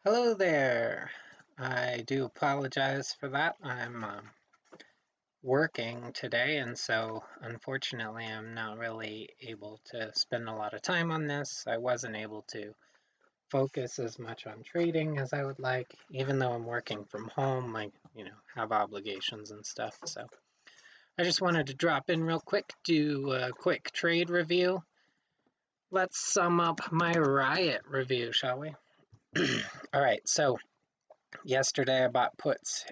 Hello there. I do apologize for that. I'm working today, and so unfortunately, I'm not really able to spend a lot of time on this. I wasn't able to focus as much on trading as I would like, even though I'm working from home. I, have obligations and stuff. So I just wanted to drop in real quick, do a quick trade review. Let's sum up my RIOT review, shall we? All right, so yesterday I bought puts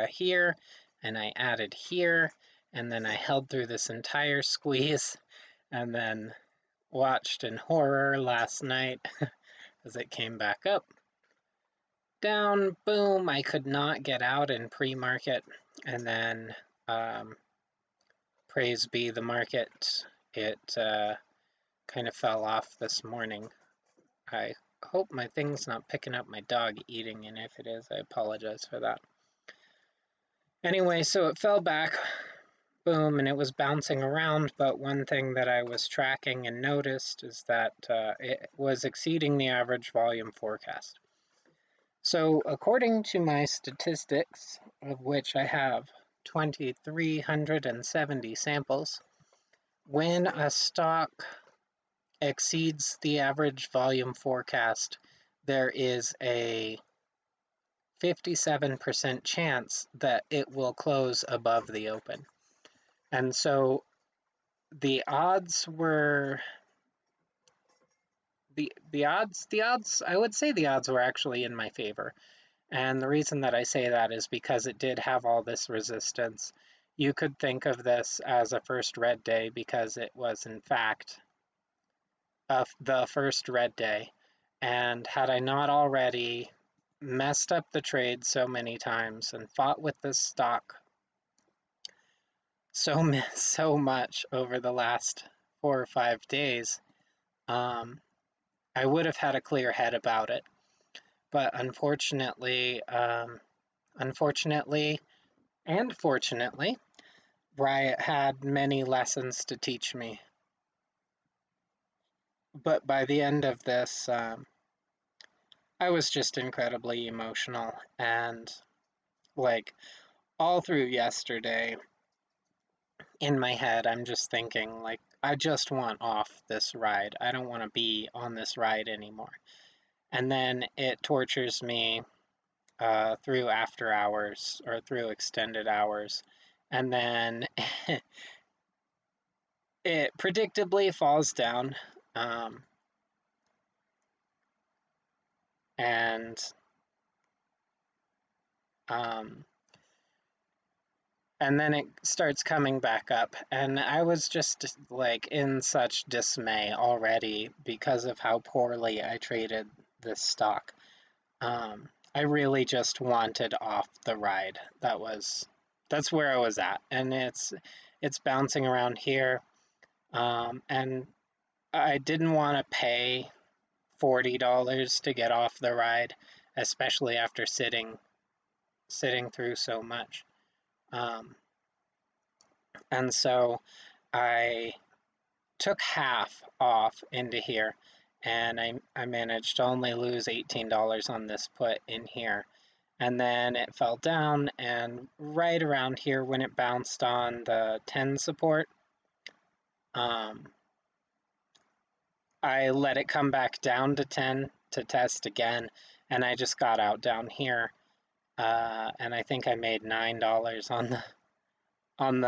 here, and I added here, and then I held through this entire squeeze, and then watched in horror last night as it came back up. Down, boom, I could not get out in pre-market, and then praise be the market, it kind of fell off this morning. I hope my thing's not picking up my dog eating, and if it is, I apologize for that. Anyway, so it fell back, boom, and it was bouncing around, but one thing that I was tracking and noticed is that it was exceeding the average volume forecast. So according to my statistics, of which I have 2,370 samples, when a stock exceeds the average volume forecast, there is a 57% chance that it will close above the open. And so the odds were the odds I would say the odds were actually in my favor. And the reason that I say that is because it did have all this resistance. You could think of this as a first red day because it was in fact the first red day. And had I not already messed up the trade so many times and fought with this stock so much over the last 4 or 5 days, I would have had a clear head about it. But unfortunately, and fortunately, RIOT had many lessons to teach me. But by the end of this, I was just incredibly emotional, and like all through yesterday, in my head, I'm just thinking, like, I just want off this ride. I don't want to be on this ride anymore. And then it tortures me through after hours or through extended hours. And then it predictably falls down. And then it starts coming back up, and I was just like in such dismay already because of how poorly I traded this stock. I really just wanted off the ride. That's where I was at, and it's bouncing around here, and I didn't want to pay $40 to get off the ride, especially after sitting through so much. And so I took half off into here, and I managed to only lose $18 on this put in here. And then it fell down, and right around here when it bounced on the 10 support, I let it come back down to 10 to test again, and I just got out down here, and I think I made $9 on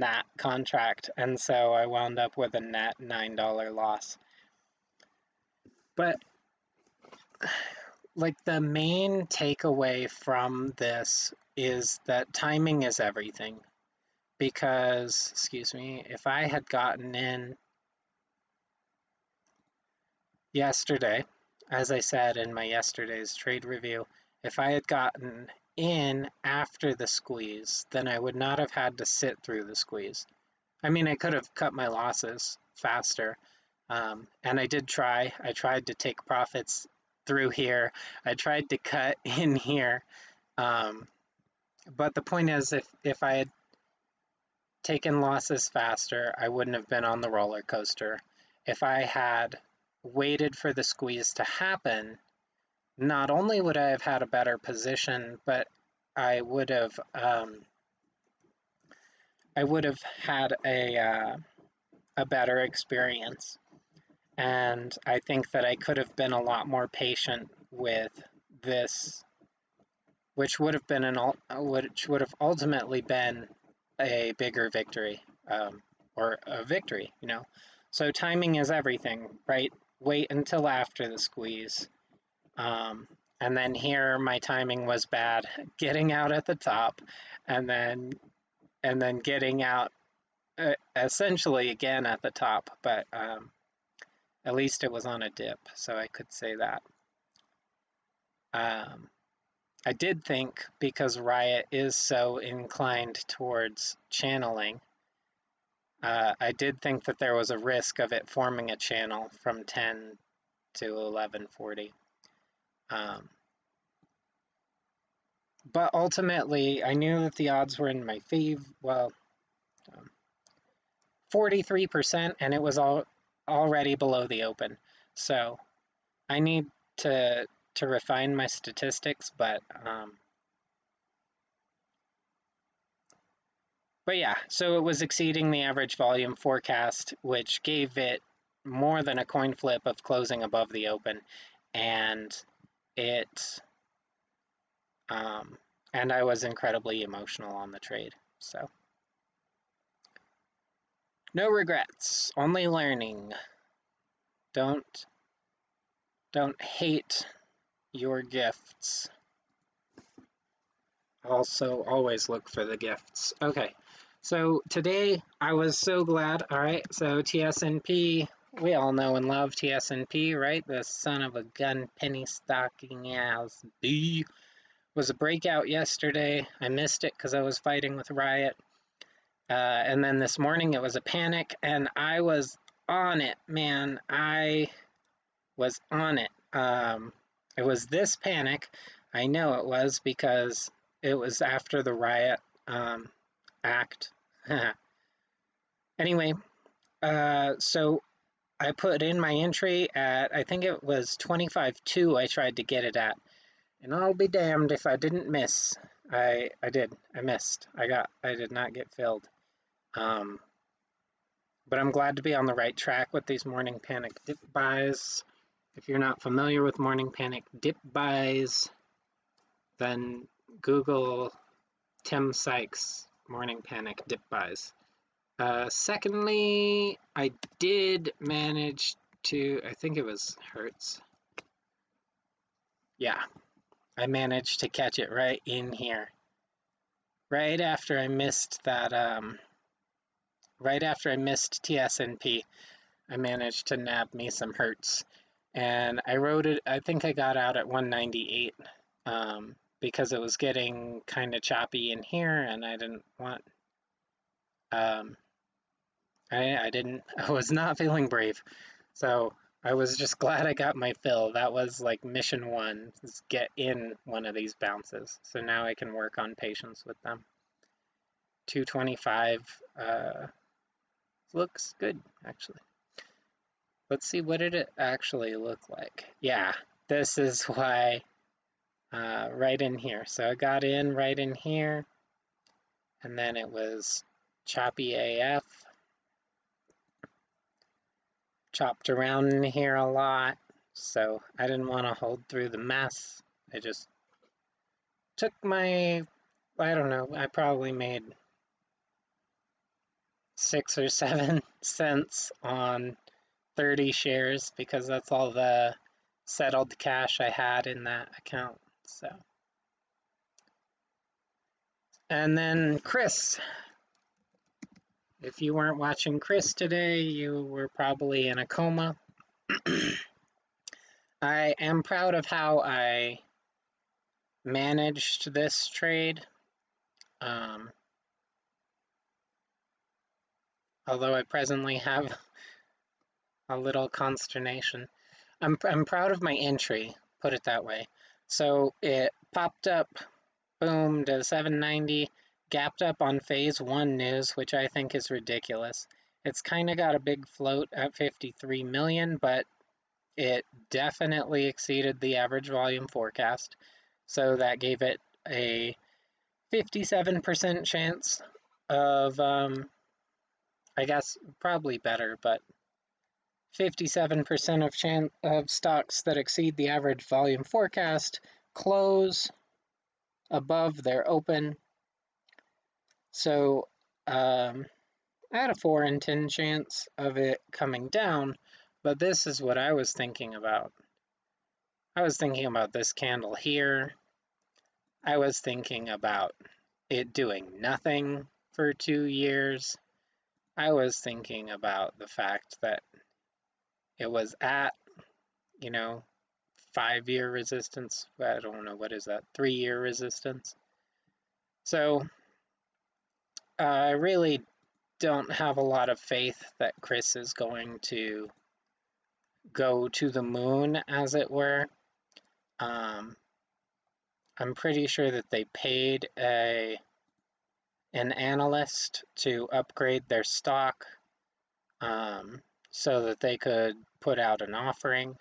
that contract, and so I wound up with a net $9 loss. But like the main takeaway from this is that timing is everything, because, excuse me, if I had gotten in yesterday, as I said in my yesterday's trade review, if I had gotten in after the squeeze, then I would not have had to sit through the squeeze. I mean, I could have cut my losses faster, and I did try. I tried to take profits through here. I tried to cut in here, but the point is, if I had taken losses faster, I wouldn't have been on the roller coaster. If I had waited for the squeeze to happen, not only would I have had a better position, but I would have had a better experience. And I think that I could have been a lot more patient with this, which would have ultimately been a bigger victory, or a victory, you know. So timing is everything, right? Wait until after the squeeze. And then here my timing was bad, getting out at the top, and then getting out essentially again at the top, but at least it was on a dip, so I could say that. I did think, because RIOT is so inclined towards channeling, I did think that there was a risk of it forming a channel from 10 to 1140. But ultimately, I knew that the odds were in my favor. Well, 43%, and it was already below the open. So I need to refine my statistics, but yeah, so it was exceeding the average volume forecast, which gave it more than a coin flip of closing above the open, and and I was incredibly emotional on the trade. So no regrets, only learning. Don't hate your gifts. Also, always look for the gifts. Okay, so today I was so glad. All right, so TSNP, we all know and love TSNP, right? The son of a gun, penny stocking ass B. Was a breakout yesterday. I missed it because I was fighting with RIOT. And then this morning it was a panic, and I was on it, man. I was on it. It was this panic. I know it was because it was after the RIOT act. Anyway, so I put in my entry at, I think it was 25.2 I tried to get it at. And I'll be damned if I didn't miss. I did. I missed. I did not get filled. But I'm glad to be on the right track with these morning panic dip buys. If you're not familiar with morning panic dip buys, then Google Tim Sykes morning panic dip buys. Secondly, I did manage to, I think it was Hertz. Yeah, I managed to catch it right in here. Right after I missed that, right after I missed TSNP, I managed to nab me some Hertz. And I wrote it, I think I got out at 198, because it was getting kind of choppy in here, and I didn't want, I was not feeling brave. So I was just glad I got my fill. That was like mission one, is get in one of these bounces. So now I can work on patience with them. 225 looks good, actually. Let's see, what did it actually look like? Yeah, this is why, right in here. So I got in right in here, and then it was choppy AF. Chopped around in here a lot, so I didn't want to hold through the mess. I just took my, I don't know, I probably made 6 or 7 cents on 30 shares because that's all the settled cash I had in that account. So, and then CRIS. If you weren't watching CRIS today, you were probably in a coma. I am proud of how I managed this trade. Although I presently have a little consternation. I'm proud of my entry, put it that way. So it popped up, boom, to 790, gapped up on phase 1 news, which I think is ridiculous. It's kind of got a big float at 53 million, but It definitely exceeded the average volume forecast, so that gave it a 57% chance of, I guess probably better, but 57% of chance of stocks that exceed the average volume forecast close above their open. So I had a 4 in 10 chance of it coming down, but this is what I was thinking about. I was thinking about this candle here. I was thinking about it doing nothing for 2 years. I was thinking about the fact that it was at, 5-year resistance. I don't know, what is that? 3-year resistance. So I really don't have a lot of faith that CRIS is going to go to the moon, as it were. I'm pretty sure that they paid an analyst to upgrade their stock, so that they could put out an offering.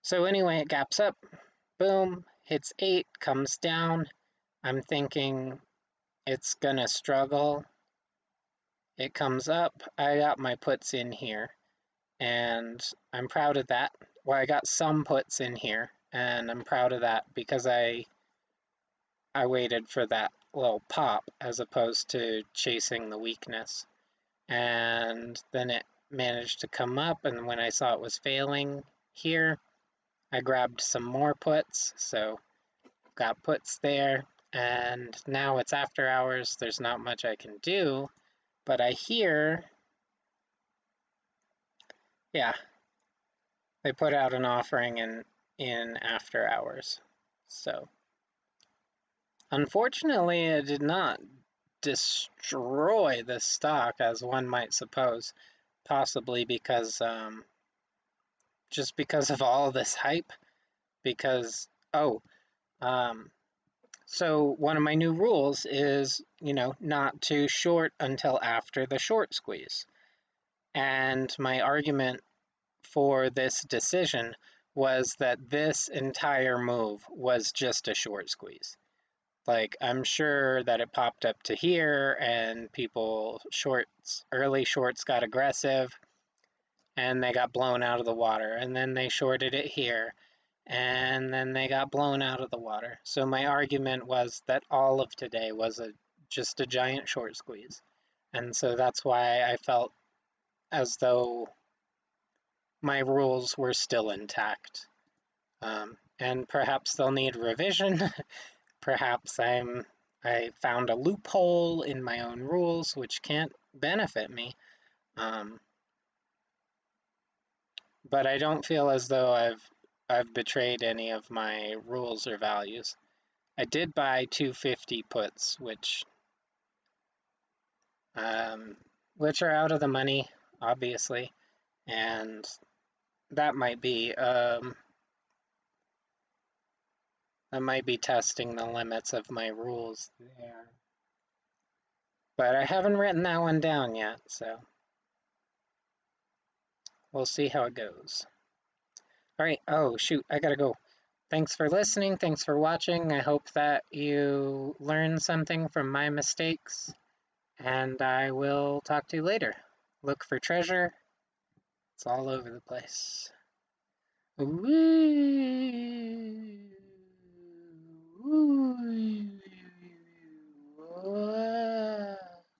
So anyway, it gaps up, boom, hits 8, comes down. I'm thinking it's gonna struggle. It comes up. I got my puts in here, and I'm proud of that. Well, I got some puts in here, and I'm proud of that because I waited for that little pop as opposed to chasing the weakness. And then it managed to come up, and when I saw it was failing here, I grabbed some more puts, so got puts there, and now it's after hours. There's not much I can do, but I hear, yeah, they put out an offering in after hours. So unfortunately, it did not destroy the stock as one might suppose, possibly because just because of all this hype. Because so one of my new rules is, not to short until after the short squeeze. And my argument for this decision was that this entire move was just a short squeeze. Like, I'm sure that it popped up to here and early shorts got aggressive and they got blown out of the water, and then they shorted it here and then they got blown out of the water. So my argument was that all of today was just a giant short squeeze. And so that's why I felt as though my rules were still intact. And perhaps they'll need revision. Perhaps I found a loophole in my own rules which can't benefit me. But I don't feel as though I've betrayed any of my rules or values. I did buy 250 puts, which are out of the money, obviously, and that might be testing the limits of my rules there. But I haven't written that one down yet, so we'll see how it goes. All right. Oh, shoot, I gotta go. Thanks for listening. Thanks for watching. I hope that you learned something from my mistakes, and I will talk to you later. Look for treasure. It's all over the place. Woo!